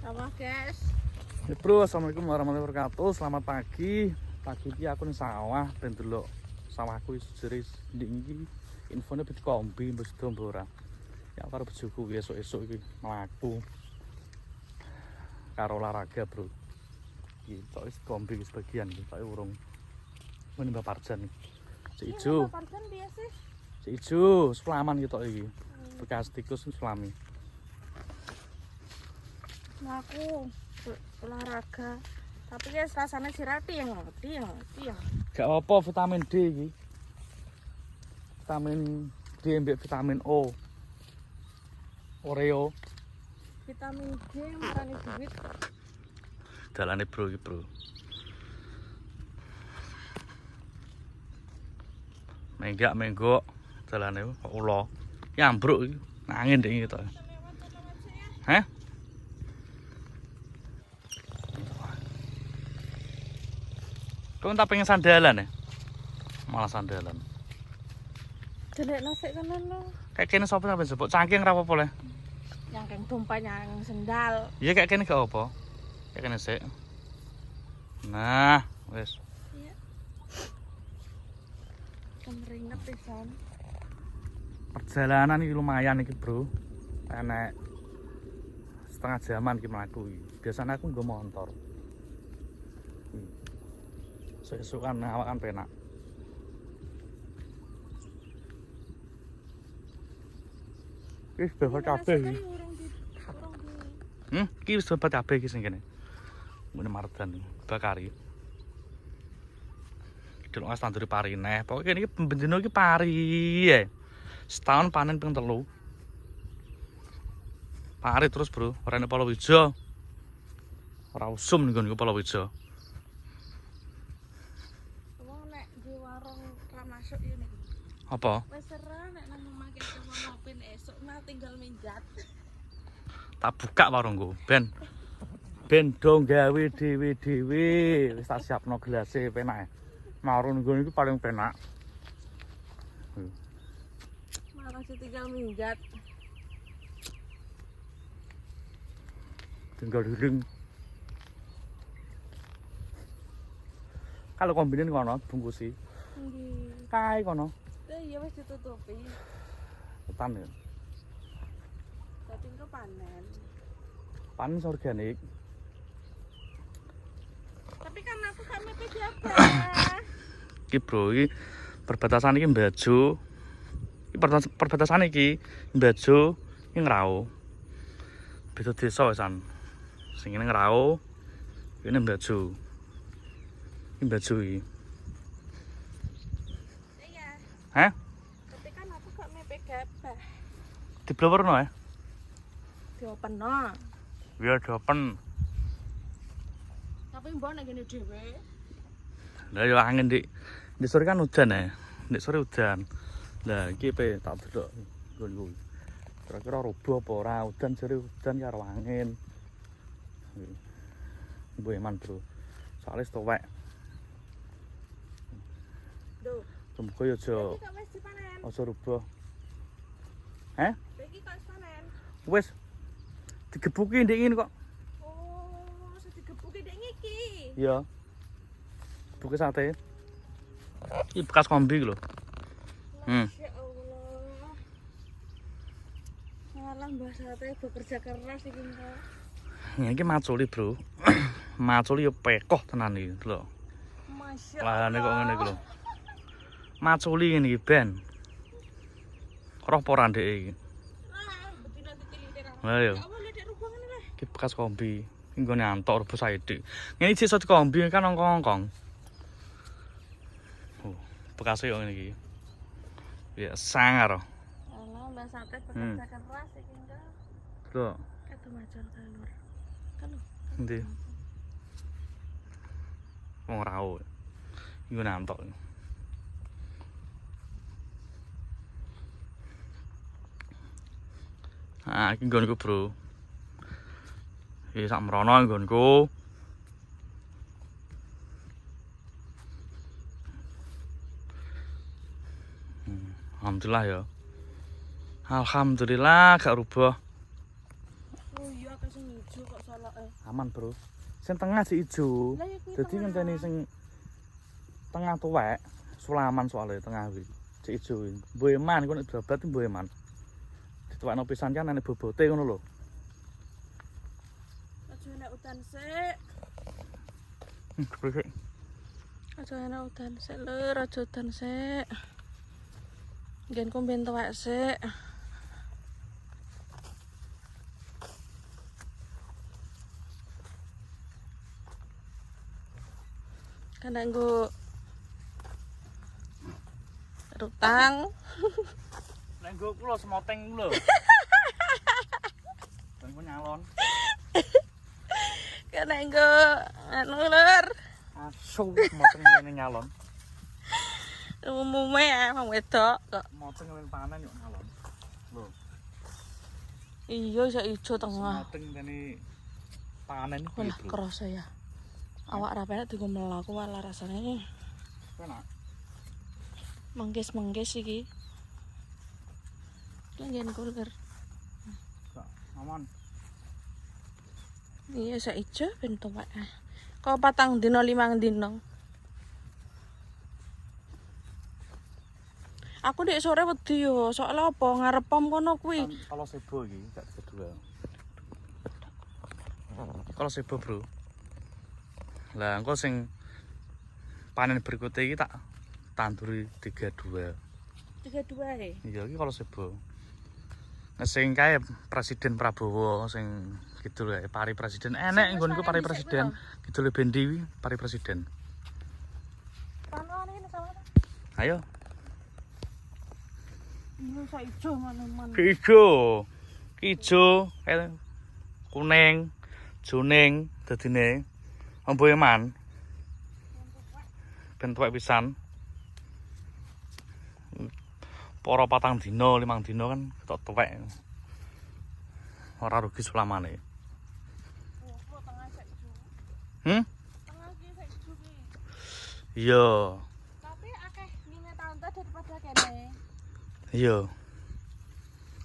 Sawah, guys. Bro, assalamualaikum warahmatullahi wabarakatuh. Selamat pagi. Pagi ini aku ning sawah ben delok sawahku jeris ndiki. Infone bet kombi wis dombo ora. Ya karo bojoku esuk-esuk iki mlaku. Karo olahraga, Bro. Iki tok wis kombi sebagian iki, tok urung. Mun Mbak Parjan iki. Si ijo. Mbak Parjan piye sih? Si ijo, sulaman iki tok iki. Bekas tikus sulami. Aku olahraga. Tapi guys rasanya sirah tiang. Gak apa vitamin D iki. Vitamin D mbek vitamin O. Oreo. Vitamin D marani duit. Dalane bro iki, Bro. Menggak dalane kok ula. Nyambruk iki. Angin ndek iki to. Hah? Kau tak pengen sandalan ya? Malah sandalan. Jelek nasi kanan lo. Kayak kene sapa sampe sebut cangking ra apa-apa le. Yang keng dompet yang sendal. Iya kayak kene gak apa. Kayak kene sik. Nah, wis. Iya. Kemeringet pisan. Perjalanan iki lumayan iki, Bro. Enek setengah jaman iki mlaku iki. Biasanya aku nggo motor. Sesukan awak kan penak. Wis bebas kabeh iki. Iki wis bebas kabeh iki sing kene. Mune mardan bakari. Delok mas tanduri pari neh. Pokoke kene iki pembendino iki pari ya. Setahun panen ping 3. Pari terus, Bro. Ora nek palawija. Ora usum ning nggonku palawija. Masuk ini. Apa? Wes serah nek nang mangke ngopin esuk mah tinggal minjat. Tak buka warungku, ben do gawe dhewe-dhewe. Wis tak siapno gelase penak. Marun nggon iku paling penak. Malah tinggal minjat. Tinggal diring. Kalau kombinin kono bungkusi. Nggih. Kae kono. Iya wis ditutupi. Hutan ya. Dadi engko panen. Panen organik. Tapi kan aku gak mepet apa. Iki Bro, iki perbatasan iki Mbajo. Iki perbatasan iki Mbajo iki Ngrao. Beda desa wisan. Sing ngene Ngrao, ini Mbajo. Iki Mbajo iki. Iya. Hah? Tapi kan aku gak mepet gabah. Diblowerno ya? Diopeno. Biar diopen. Tapi mbok nek ngene dhewe. Lah yo angin di sore kan udan ya. Di sore udan. Lah iki pe tak delok nggonku. Kira-kira roboh apa ora udan jare udan karo angin. Mbok eman, Bro. Soale stowek. Duh. Semoga yo aja Iki kok wis dipanen. aja roboh. Heh? Iki kok wis panen. Wis digebuki ndek ngene kok. Oh, wis digebuki ndek ngiki. Iya. Buke sate. Iki bekas kombi lho. Masya Allah. Malah mbah sate bekerja keras iki kok. Ya iki maculi, Bro. Maculi yo pekoh tenan iki lho. Masya Lahane kok ngene iki lho. Maculi ngene iki ben. Roh apa ora ndek iki? betina titik-titik. Lah yo. Kamu lihat rubangan lah. Iki bekas kombi. Iki nggone antok rebus saiki. Ngene iki sesot kombi kan ongkong-ongkong. Bekasnya yang ini ya sangar. Alah mbah sate bekerja keras iki enggak. Tuh. Kado macan kalur. Kan lho. Endi? Wong rao. Iku nantok. Ah, iki nggonku, Bro. Iki sak mrono nggonku. Alhamdulillah ya. Alhamdulillah gak rubah. Oh iya, kasih hijau kok salah Aman, Bro. Sing tengah sih ijo. Lah iki Dadi ngenteni sing tengah tuwek, Sulaman soalnya tengah kuwi. Sik ijo kuwi. Boeman iku nek babat iki boeman. Dituwekno pisan kan nek bobote ngono lho. aja nek udan sik. Keprek. Aja nek udan sik lho, aja udan sik. Nggen komben tuwek sik. Karena nggo rutang. Nek nggo kula semoteng lho. Bangku nyalon. Karena nggo anu lur. Asu semoteng ngene nyalon. Umume ya wong wedok kok. Semoteng ngene panen yo nyalon. Lho, Iya iso ijo tengah. semoteng ngene panen iki, Walah Bro. kerasa ya. Awak ra penak dienggo mlaku malah rasane Enak. mengges-mengges iki. Lah nggen kulur. Gak aman. Iya iso ijo ben tuwek. Kok 4 dino 5 dino. Aku dek sore wedi yo, soalnya apa ngarep pom kono kuwi. Kalau sebo iki gak kedua. Kalau sebo, Bro. Lah engko sing panen berikutnya iki tak tanduri 32. 32 e. Iya iki kalau sebo. Nah, sing kae Presiden Prabowo sing gitu lho, pari presiden. Enek nggonku pari presiden. Gitu lho bendi wi pari presiden. Panoane ini sama. Ayo, Iya iso ijo man-man. ijo. Ijo, kuning, juning dadine. Amboeman. Ben tuwek pisan. Para 4 dino, 5 dino kan ketok tuwek. Ora rugi sulamane. Oh, tengah iso ijo. Hmm? Tengah iki iso ijo ki. Iya. Tapi akeh mine tante daripada kene. Iya.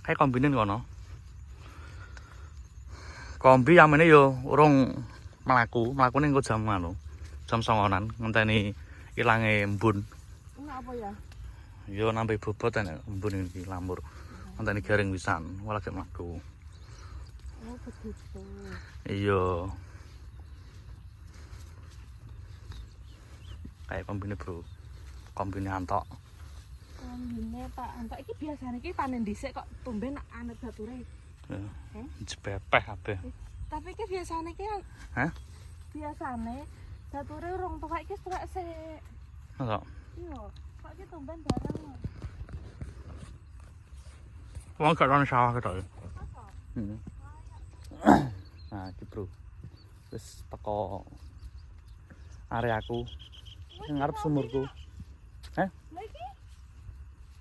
Kayak kombinen kono. Kombi amene yo urung mlaku-mlakune engko jam anu. Jam 09.00 ngenteni ilange embun. Enggak apa ya? Yo nambah bobot enek embun iki lamur. Ngenteni garing pisan, malah gek mlaku. Oh, begitu. Iya. Kayak kombine, Bro. Kombine antok. Kombine Pak Anto iki biasane iki panen dhisik kok tumben anet bature. Ya. Heh? Jepepeh kabeh. Tapi iki biasane iki Hah? biasane bature urung tuwek iki tuwek sik. Masa? Iya, kok iki tumben bareng. Wong gak ono sawah ketok. Masa? Heeh. Nah, iki, Bro. Wis teko areaku. Sing ngarep sumurku. Lah iki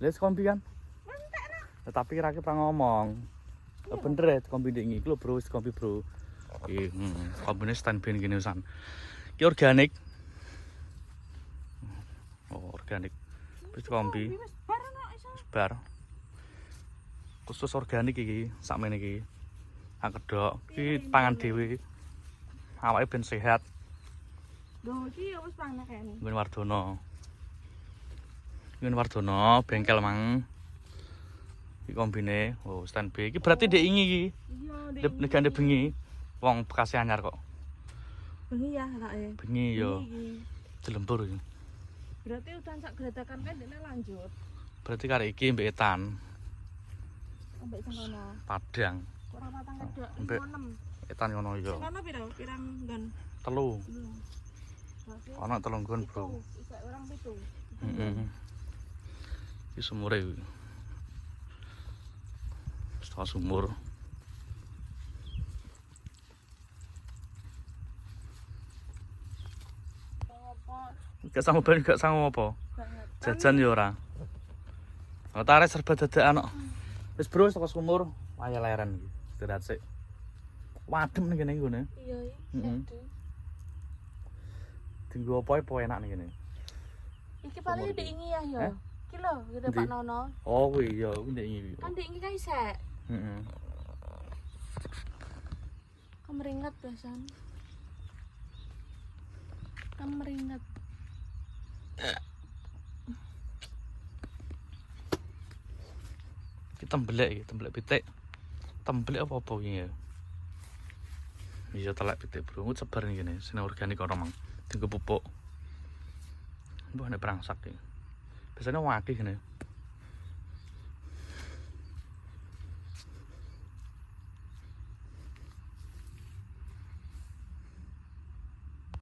Lihat kombi kan? wis entekno. Tetapi kira-kira pernah ngomong. Bener ya kombi ini iki lho, Bro, wis kombi, Bro. Iki kombine stand ben gini wisan. Iki organik. Oh, organik. Wis kombi Wis bareng kok iso. bar. Khusus organik iki, sakmene iki. Akedok, iki pangan dhewe. Awake ben sehat. Lho iki ya wis panen kene. Nggon Wardono. Nggon Wardono, bengkel mang. Iki kombine, oh stand B. Iki berarti ndek ingi iki. Iya, Ndek negane bengi. Wong Bekasi anyar kok. bengi ya anake. Bengi yo Iki. dilembur iki. Berarti udan sak gretakan kan dene lanjut. Berarti karek iki mbek etan, Ambek sing kono. Padang. Ora patang kedok Ambek 6. etan ngono yo. Sing kono piro? Pirang nggon? 3. Berarti Ana 3 nggon, Bro. isek orang 7. Heeh. Iki sumure iki. Setengah sumur. Apa? Gak sama ben gak sama apa. Banget. Jajan yo ora. Otare serba dadakan kok. Wis, Bro, saka sumur waya leren iki. Istirahat sik. Wadem ning kene iki ngene. Iya, Heeh. iya. Dinggo apa enak ning kene. Iki paling Sumur ndek iki. ingi ya yo. Heh? Iki lho, gede Endi? Pak Nono. Oh, kuwi ya, kuwi ndek iki. Kan ndek ingi kae isek. Heeh. Kemeringat biasan. Kemeringat. Kita tembelek pitik. Tembelek apa iki ya? Iya telek pitik, Bro. Ngut sebar ngene, sing organik ora mang. Dienggo pupuk. Mbah nek prangsak iki. Biasane waki ngene.